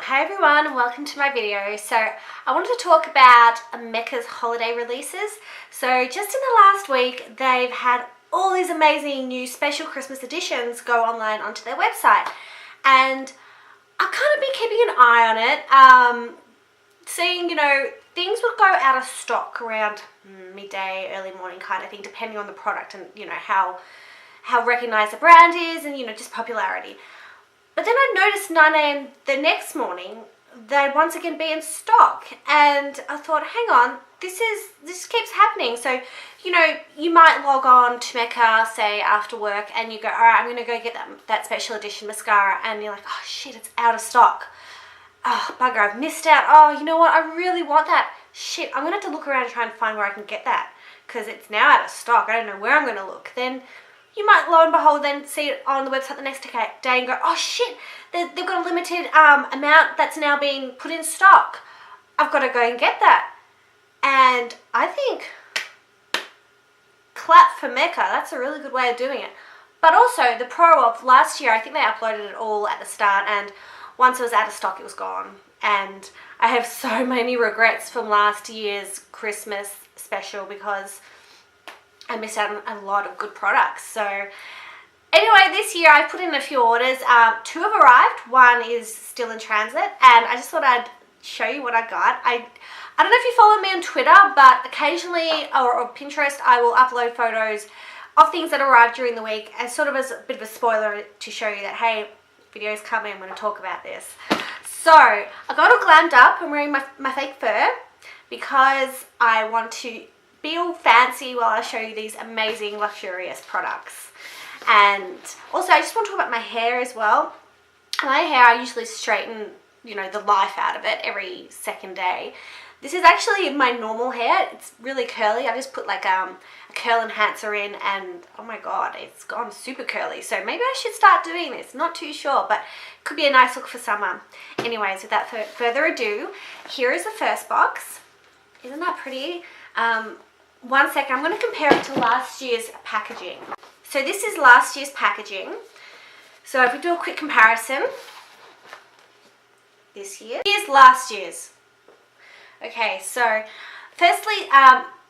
Hi everyone, welcome to my video. So I wanted to talk about Mecca's holiday releases. So just in the last week, they've had all these amazing new special Christmas editions go online onto their website. And I've kind of been keeping an eye on it, seeing, things would go out of stock around midday, early morning kind of thing, depending on the product and, how recognized the brand is and, just popularity. But then I noticed 9 a.m. the next morning, they'd once again be in stock. And I thought, hang on, this keeps happening. So, you might log on to Mecca, say, after work, and you go, all right, I'm going to go get that special edition mascara. And you're like, oh, shit, it's out of stock. Oh, bugger, I've missed out. Oh, you know what? I really want that. Shit, I'm going to have to look around and try and find where I can get that. Because it's now out of stock. I don't know where I'm going to look. Then you might, lo and behold, then see it on the website the next day and go, oh shit, they've got a limited amount that's now being put in stock. I've got to go and get that. And I think, clap for Mecca, that's a really good way of doing it. But also, the pro of last year, I think they uploaded it all at the start, and once it was out of stock, it was gone. And I have so many regrets from last year's Christmas special because I missed out on a lot of good products. So anyway, this year I put in a few orders. 2 have arrived, 1 is still in transit, and I just thought I'd show you what I got. I don't know if you follow me on Twitter, but occasionally, or Pinterest, I will upload photos of things that arrived during the week as sort of as a bit of a spoiler to show you that, hey, video's coming, I'm going to talk about this. So I got all glammed up. I'm wearing my fake fur because I want to be all fancy while I show you these amazing luxurious products. And also I just want to talk about my hair as well. My hair, I usually straighten the life out of it every second day. This is actually my normal hair. It's really curly. I just put like a curl enhancer in, and oh my god, it's gone super curly. So maybe I should start doing this. Not too sure, but it could be a nice look for summer. Anyways, without further ado, here is the first box. Isn't that pretty? 1 second, I'm going to compare it to last year's packaging. So this is last year's packaging. So if we do a quick comparison, this year, here's last year's. Okay, so firstly,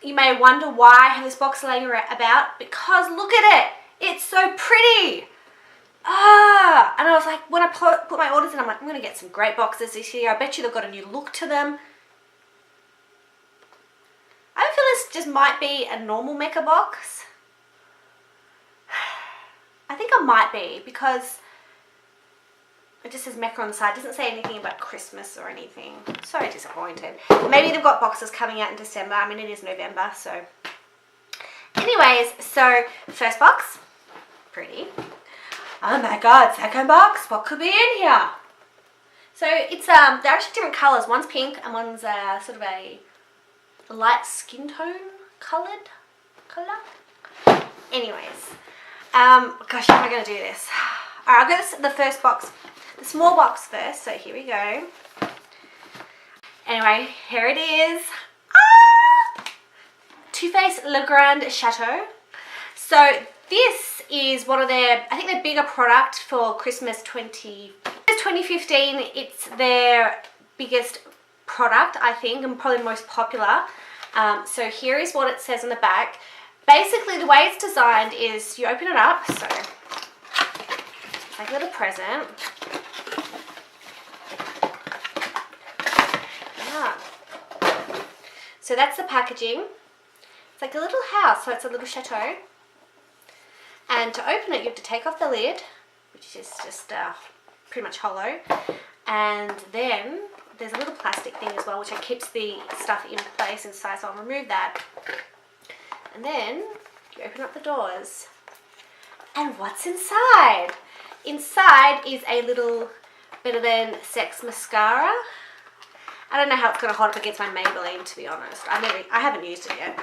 you may wonder why I have this box laying about, because look at it, it's so pretty. And I was like, when I put my orders in, I'm like, I'm going to get some great boxes this year. I bet you they've got a new look to them. I feel this just might be a normal Mecca box. I think it might be because it just says Mecca on the side. It doesn't say anything about Christmas or anything. So disappointed. Maybe they've got boxes coming out in December. I mean, it is November, so. Anyways, so first box, pretty. Oh my god, second box, what could be in here? So it's they're actually different colours. One's pink and one's sort of a light skin tone colour. Anyways, gosh, how am I going to do this? Alright, I'll go the first box, the small box first, so here we go. Anyway, here it is. Too Faced Le Grand Chateau. So this is one of their, I think their bigger product for Christmas 2015. It's their biggest product, I think, and probably most popular. So here is what it says on the back. Basically, the way it's designed is you open it up, so it's like a little present. Yeah. So that's the packaging. It's like a little house, so it's a little chateau. And to open it, you have to take off the lid, which is just pretty much hollow. And then there's a little plastic thing as well, which keeps the stuff in place inside, so I'll remove that. And then you open up the doors. And what's inside? Inside is a little Better Than Sex mascara. I don't know how it's going to hold up against my Maybelline, to be honest. I haven't used it yet.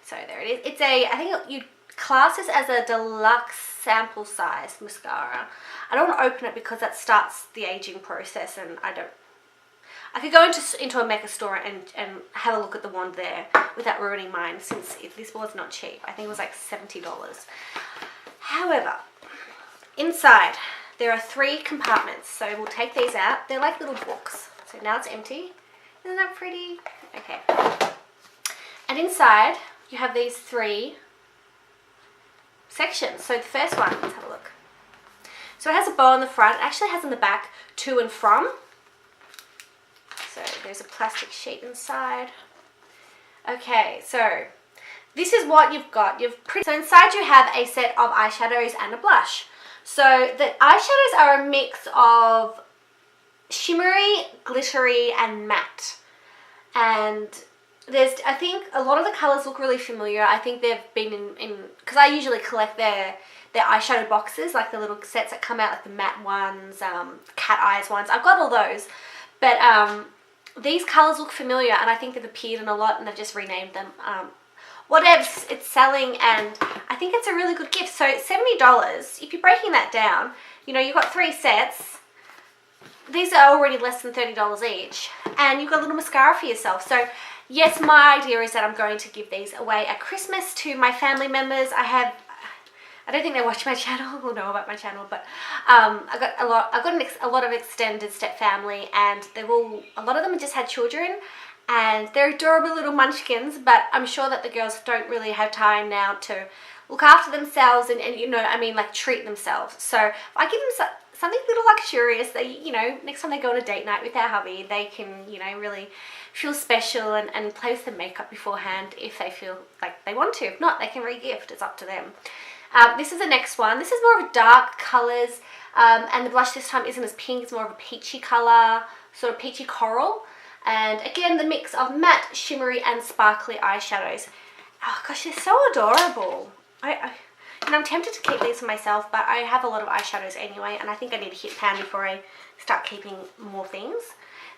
So there it is. It's I think you'd class this as a deluxe sample size mascara. I don't want to open it because that starts the aging process, and I could go into a Mecca store and have a look at the wand there without ruining mine, since this was not cheap. I think it was like $70. However, inside there are 3 compartments. So we'll take these out. They're like little books. So now it's empty. Isn't that pretty? Okay. And inside you have these 3 sections. So the first one, let's have a look. So it has a bow on the front. It actually has on the back to and from. So there's a plastic sheet inside. Okay, so this is what you've got. So inside you have a set of eyeshadows and a blush. So the eyeshadows are a mix of shimmery, glittery, and matte. And I think a lot of the colours look really familiar. I think they've been in because I usually collect their eyeshadow boxes, like the little sets that come out, like the matte ones, cat eyes ones. I've got all those. But these colours look familiar, and I think they've appeared in a lot, and they've just renamed them. Whatevs, it's selling, and I think it's a really good gift. So $70, if you're breaking that down, you know, you've got 3 sets. These are already less than $30 each, and you've got a little mascara for yourself. So yes, my idea is that I'm going to give these away at Christmas to my family members. I don't think they watch my channel or know about my channel, but I've got a lot of extended step family, and a lot of them just had children, and they're adorable little munchkins. But I'm sure that the girls don't really have time now to look after themselves and you know, I mean, like, treat themselves. So if I give them something a little luxurious, they, you know, next time they go on a date night with their hubby, they can, you know, really feel special and play with the makeup beforehand if they feel like they want to. If not, they can re-gift. It's up to them. This is the next one. This is more of a dark colours, and the blush this time isn't as pink. It's more of a peachy colour, sort of peachy coral. And again, the mix of matte, shimmery, and sparkly eyeshadows. Oh gosh, they're so adorable. And I'm tempted to keep these for myself, but I have a lot of eyeshadows anyway, and I think I need to hit pan before I start keeping more things.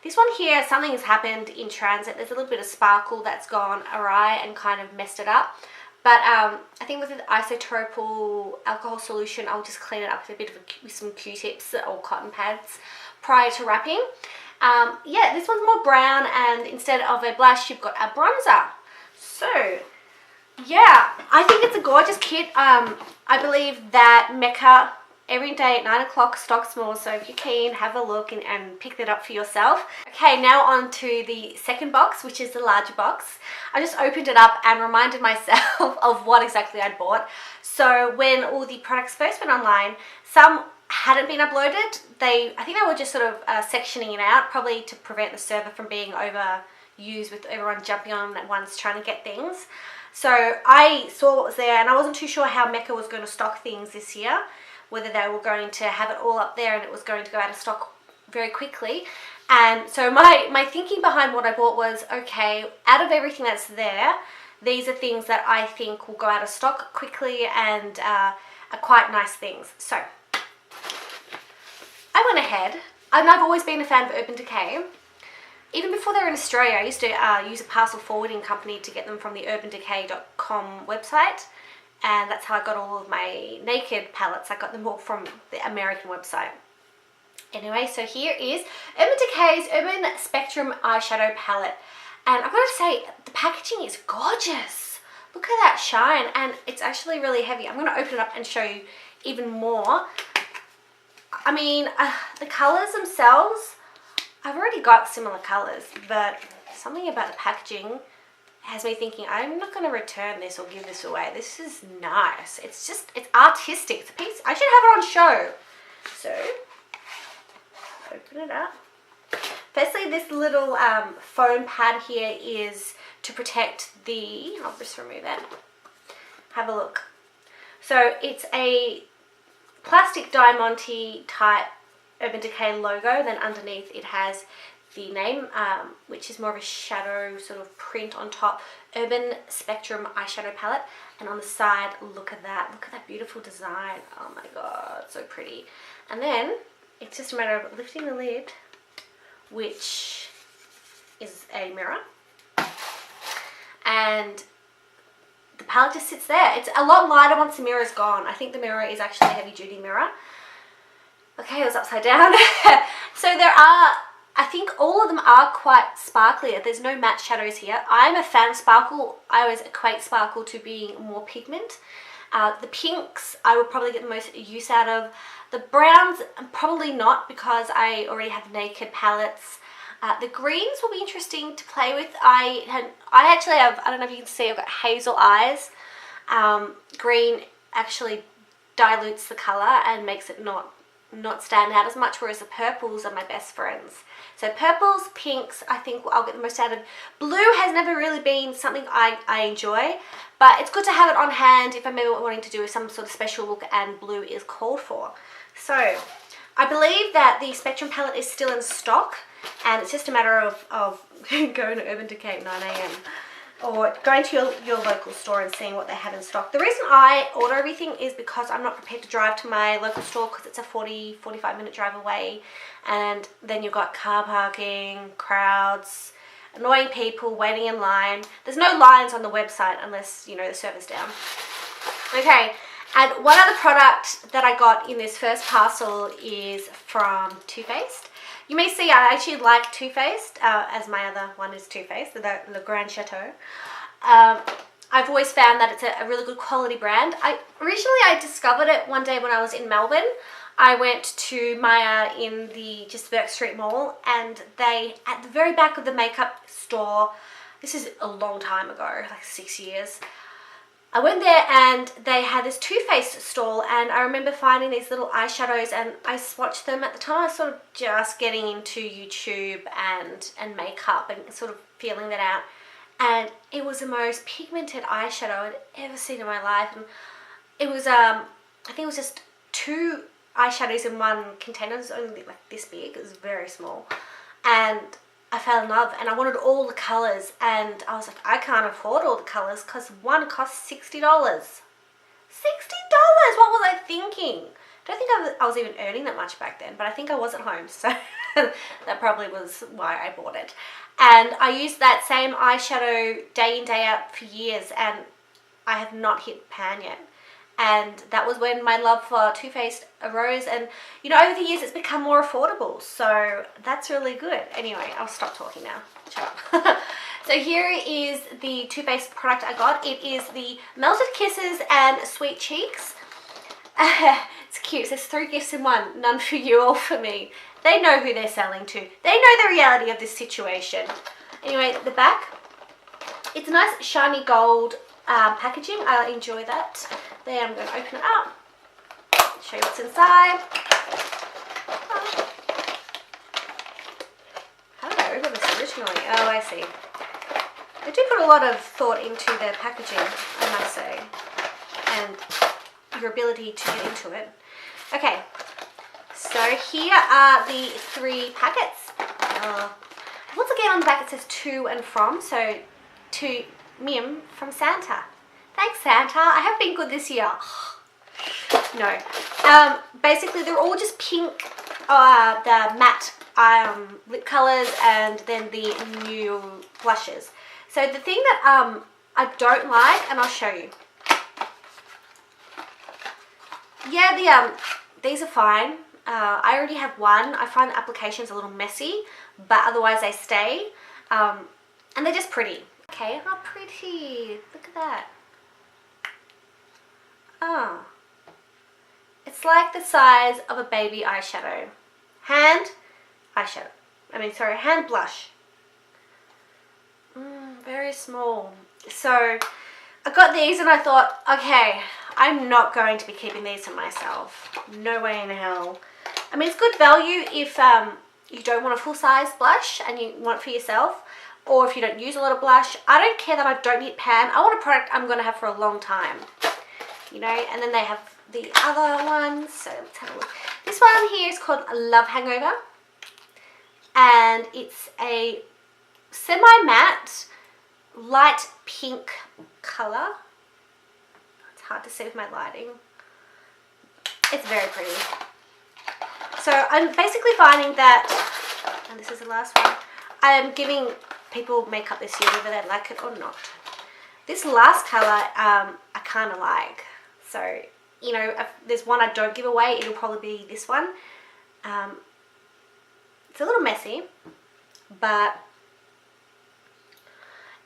This one here, something has happened in transit. There's a little bit of sparkle that's gone awry and kind of messed it up. But I think with an isopropyl alcohol solution, I'll just clean it up with some Q-tips or cotton pads prior to wrapping. Yeah, this one's more brown, and instead of a blush, you've got a bronzer. So yeah, I think it's a gorgeous kit. I believe that Mecca every day at 9 o'clock stocks more, so if you're keen, have a look and pick that up for yourself. Okay, now on to the second box, which is the larger box. I just opened it up and reminded myself of what exactly I'd bought. So when all the products first went online, some hadn't been uploaded. I think they were just sort of sectioning it out, probably to prevent the server from being overused with everyone jumping on at once trying to get things. So I saw what was there, and I wasn't too sure how Mecca was going to stock things this year, whether they were going to have it all up there and it was going to go out of stock very quickly. And so my thinking behind what I bought was, okay, out of everything that's there, these are things that I think will go out of stock quickly and are quite nice things. So I went ahead, and I've always been a fan of Urban Decay. Even before they were in Australia, I used to use a parcel forwarding company to get them from the urbandecay.com website, and that's how I got all of my naked palettes. I got them all from the American website. Anyway, so here is Urban Decay's Urban Spectrum Eyeshadow Palette, and I've got to say, the packaging is gorgeous. Look at that shine, and it's actually really heavy. I'm going to open it up and show you even more. I mean, the colours themselves, I've already got similar colours, but something about the packaging has me thinking, I'm not going to return this or give this away. This is nice. It's artistic. It's a piece. I should have it on show. So, open it up. Firstly, this little foam pad here is to protect I'll just remove that. Have a look. So, it's a plastic Diamante type Urban Decay logo. Then underneath it has the name, which is more of a shadow sort of print on top. Urban Spectrum Eyeshadow Palette. And on the side, look at that. Look at that beautiful design. Oh my god, so pretty. And then it's just a matter of lifting the lid, which is a mirror. And the palette just sits there. It's a lot lighter once the mirror is gone. I think the mirror is actually a heavy duty mirror. Okay, it was upside down. So there are, I think all of them are quite sparkly. There's no matte shadows here. I'm a fan of sparkle. I always equate sparkle to being more pigment. The pinks I would probably get the most use out of. The browns, probably not, because I already have naked palettes. The greens will be interesting to play with. I actually have, I don't know if you can see, I've got hazel eyes. Green actually dilutes the colour and makes it not stand out as much, whereas the purples are my best friends. So purples, pinks, I think I'll get the most out of. Blue has never really been something I enjoy, but it's good to have it on hand if I'm ever wanting to do some sort of special look and blue is called for. So I believe that the Spectrum palette is still in stock, and it's just a matter of going to Urban Decay at 9 AM or going to your local store and seeing what they have in stock. The reason I order everything is because I'm not prepared to drive to my local store, because it's a 45 minute drive away, and then you've got car parking, crowds, annoying people waiting in line. There's no lines on the website unless, you know, the server's down. Okay, and one other product that I got in this first parcel is from Too Faced. You may see I actually like Too Faced, as my other one is Too Faced, the Grand Chateau. I've always found that it's a really good quality brand. Originally I discovered it one day when I was in Melbourne. I went to Maya in the Burke Street Mall, and they, at the very back of the makeup store, this is a long time ago, like 6 years, I went there and they had this Too Faced stall, and I remember finding these little eyeshadows, and I swatched them. At the time I was sort of just getting into YouTube and makeup and sort of feeling that out, and it was the most pigmented eyeshadow I'd ever seen in my life. And it was I think it was just 2 eyeshadows in one container. It was only like this big, it was very small, and I fell in love, and I wanted all the colours, and I was like, I can't afford all the colours because one costs $60. $60! What was I thinking? I don't think I was even earning that much back then, but I think I was at home, so that probably was why I bought it. And I used that same eyeshadow day in, day out for years, and I have not hit pan yet. And that was when my love for Too Faced arose, and you know, over the years it's become more affordable, so that's really good. Anyway, I'll stop talking now. Shut up. So here is the Too Faced product I got. It is the Melted Kisses and Sweet Cheeks. It's cute. There's 3 gifts in one. None for you, all for me. They know who they're selling to. They know the reality of this situation. Anyway, the back. It's a nice shiny gold packaging. I enjoy that. Then I'm going to open it up, show you what's inside. How did I open this originally? Oh, I see. They do put a lot of thought into their packaging, I must say, and your ability to get into it. Okay, so here are the 3 packets. Once again on the back it says to and from, so to Mim from Santa. Thanks, Santa. I have been good this year. No. Basically, they're all just pink, the matte lip colours, and then the new blushes. So the thing that I don't like, and I'll show you. Yeah, these are fine. I already have one. I find the application's a little messy, but otherwise they stay. And they're just pretty. Okay, how pretty. Look at that. Oh, it's like the size of a baby eyeshadow. Hand blush. Very small. So I got these and I thought, okay, I'm not going to be keeping these to myself. No way in hell. I mean, it's good value if you don't want a full-size blush and you want it for yourself, or if you don't use a lot of blush. I don't care that I don't hit pan. I want a product I'm going to have for a long time. You know, and then they have the other ones. So let's have a look. This one here is called Love Hangover, and it's a semi-matte light pink color. It's hard to see with my lighting. It's very pretty. So I'm basically finding that, and this is the last one, I am giving people makeup this year whether they like it or not. This last color I kind of like. So, you know, if there's one I don't give away, it'll probably be this one. It's a little messy, but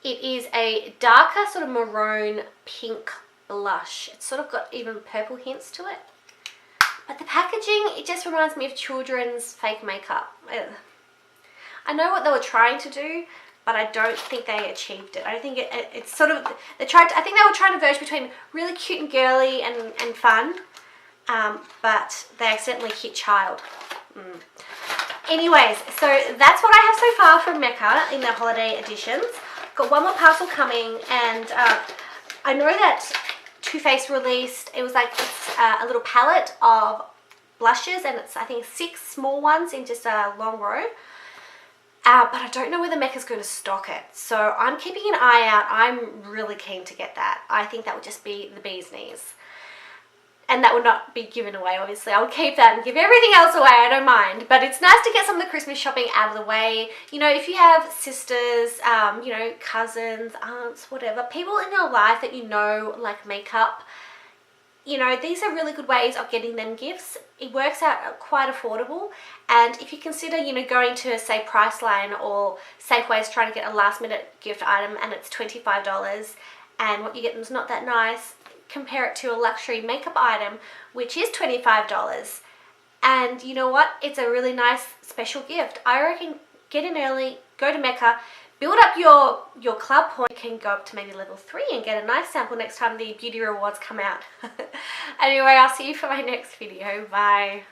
it is a darker sort of maroon pink blush. It's sort of got even purple hints to it. But the packaging, it just reminds me of children's fake makeup. Ugh. I know what they were trying to do, but I don't think they achieved it. I think it's sort of, I think they were trying to verge between really cute and girly and fun, but they accidentally hit child. Anyways, so that's what I have so far from Mecca in their holiday editions. Got one more parcel coming, and I know that Too Faced released, it was like a little palette of blushes, and it's I think 6 small ones in just a long row. But I don't know whether Mecca's going to stock it, so I'm keeping an eye out. I'm really keen to get that. I think that would just be the bee's knees. And that would not be given away, obviously. I'll keep that and give everything else away, I don't mind. But it's nice to get some of the Christmas shopping out of the way. You know, if you have sisters, you know, cousins, aunts, whatever, people in your life that you know like makeup, you know, these are really good ways of getting them gifts. It works out quite affordable. And if you consider, you know, going to, say, Priceline or Safeway's trying to get a last minute gift item and it's $25 and what you get is not that nice, compare it to a luxury makeup item, which is $25. And you know what? It's a really nice special gift. I reckon get in early, go to Mecca, build up your club point. You can go up to maybe level 3 and get a nice sample next time the beauty rewards come out. Anyway, I'll see you for my next video. Bye.